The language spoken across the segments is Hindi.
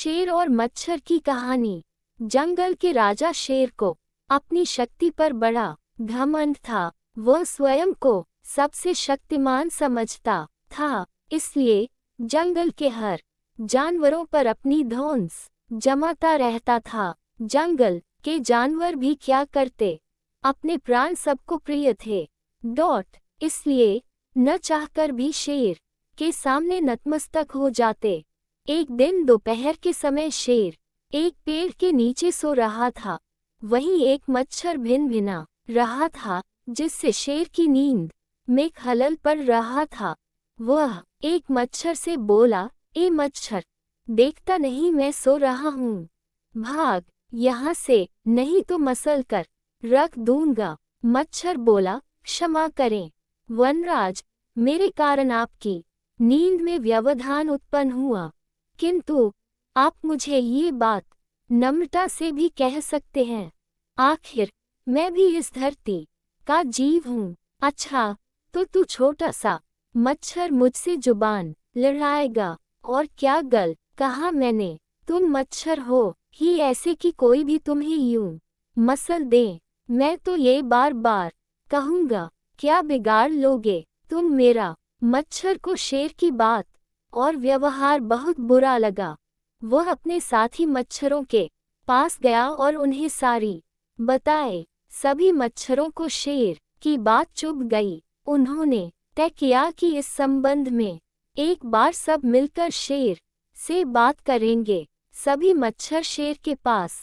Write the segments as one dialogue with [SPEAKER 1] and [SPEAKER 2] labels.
[SPEAKER 1] शेर और मच्छर की कहानी। जंगल के राजा शेर को अपनी शक्ति पर बड़ा घमंड था। वह स्वयं को सबसे शक्तिमान समझता था, इसलिए जंगल के हर जानवरों पर अपनी धौंस जमाता रहता था। जंगल के जानवर भी क्या करते, अपने प्राण सबको प्रिय थे। इसलिए न चाहकर भी शेर के सामने नतमस्तक हो जाते। एक दिन दोपहर के समय शेर एक पेड़ के नीचे सो रहा था। वहीं एक मच्छर भिन भिना रहा था, जिससे शेर की नींद में खलल पड़ रहा था। वह एक मच्छर से बोला, ए मच्छर, देखता नहीं मैं सो रहा हूँ, भाग यहाँ से, नहीं तो मसल कर रख दूंगा। मच्छर बोला, क्षमा करें वनराज, मेरे कारण आपकी नींद में व्यवधान उत्पन्न हुआ, किंतु आप मुझे ये बात नम्रता से भी कह सकते हैं, आखिर मैं भी इस धरती का जीव हूँ। अच्छा, तो तू छोटा सा मच्छर मुझसे जुबान लड़ाएगा और क्या गल कहा मैंने, तुम मच्छर हो ही ऐसे कि कोई भी तुम्हें यूं मसल दे। मैं तो ये बार बार कहूँगा, क्या बिगाड़ लोगे तुम मेरा। मच्छर को शेर की बात और व्यवहार बहुत बुरा लगा। वह अपने साथी मच्छरों के पास गया और उन्हें सारी बताए। सभी मच्छरों को शेर की बात चुभ गई। उन्होंने तय किया कि इस संबंध में एक बार सब मिलकर शेर से बात करेंगे। सभी मच्छर शेर के पास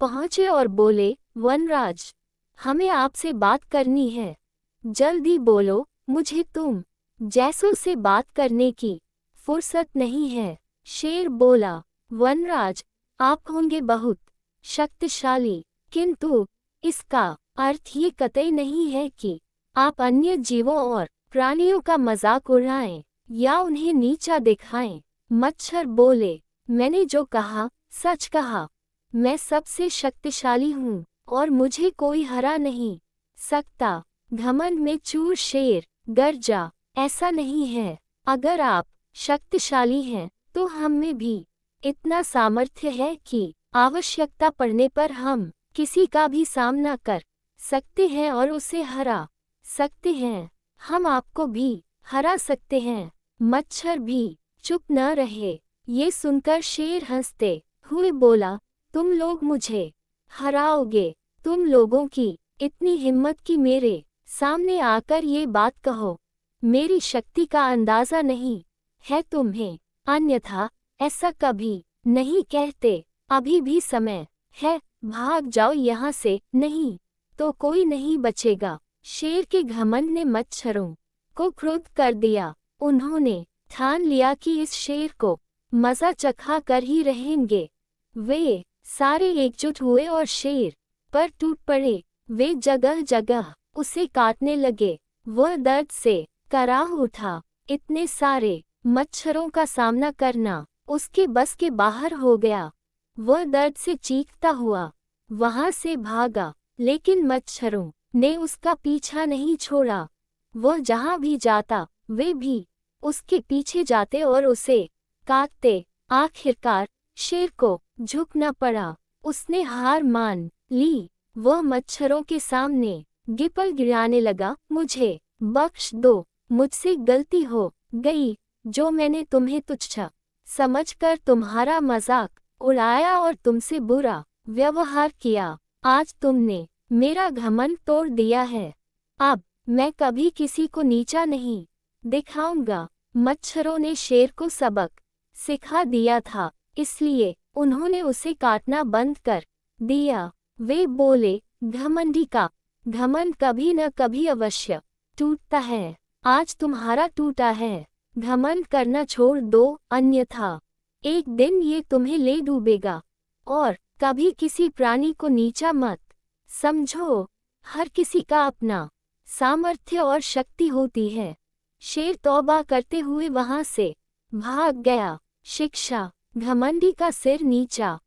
[SPEAKER 1] पहुंचे और बोले, वनराज, हमें आपसे बात करनी है, जल्दी बोलो, मुझे तुम जैसों से बात करने की फुर्सत नहीं है। शेर बोला, वनराज, आप होंगे बहुत शक्तिशाली, किंतु इसका अर्थ ये कतई नहीं है कि आप अन्य जीवों और प्राणियों का मजाक उड़ाएं या उन्हें नीचा दिखाएं। मच्छर बोले, मैंने जो कहा सच कहा, मैं सबसे शक्तिशाली हूँ और मुझे कोई हरा नहीं सकता। घमंड में चूर शेर गर्जा, ऐसा नहीं है, अगर आप शक्तिशाली हैं तो हम में भी इतना सामर्थ्य है कि आवश्यकता पड़ने पर हम किसी का भी सामना कर सकते हैं और उसे हरा सकते हैं। हम आपको भी हरा सकते हैं। मच्छर भी चुप न रहे। ये सुनकर शेर हंसते हुए बोला, तुम लोग मुझे हराओगे, तुम लोगों की इतनी हिम्मत कि मेरे सामने आकर ये बात कहो, मेरी शक्ति का अंदाजा नहीं है तुम्हें, अन्यथा ऐसा कभी नहीं कहते। अभी भी समय है, भाग जाओ यहाँ से, नहीं तो कोई नहीं बचेगा। शेर के घमंड ने मच्छरों को क्रुद्ध कर दिया। उन्होंने ठान लिया कि इस शेर को मजा चखा कर ही रहेंगे। वे सारे एकजुट हुए और शेर पर टूट पड़े। वे जगह जगह उसे काटने लगे। वह दर्द से कराह उठा। इतने सारे मच्छरों का सामना करना उसके बस के बाहर हो गया। वह दर्द से चीखता हुआ वहां से भागा, लेकिन मच्छरों ने उसका पीछा नहीं छोड़ा। वह जहां भी जाता वे भी उसके पीछे जाते और उसे काटते। आखिरकार शेर को झुकना पड़ा। उसने हार मान ली। वह मच्छरों के सामने गिपल गिराने लगा, मुझे बख्श दो, मुझसे गलती हो गई, जो मैंने तुम्हें तुच्छ समझकर तुम्हारा मजाक उड़ाया और तुमसे बुरा व्यवहार किया। आज तुमने मेरा घमंड तोड़ दिया है, अब मैं कभी किसी को नीचा नहीं दिखाऊंगा। मच्छरों ने शेर को सबक सिखा दिया था, इसलिए उन्होंने उसे काटना बंद कर दिया। वे बोले, घमंडी का घमंड कभी न कभी अवश्य टूटता है। आज तुम्हारा टूटा है, घमंड करना छोड़ दो, अन्यथा एक दिन ये तुम्हें ले डूबेगा। और कभी किसी प्राणी को नीचा मत समझो। हर किसी का अपना सामर्थ्य और शक्ति होती है। शेर तौबा करते हुए वहां से भाग गया। शिक्षा, घमंडी का सिर नीचा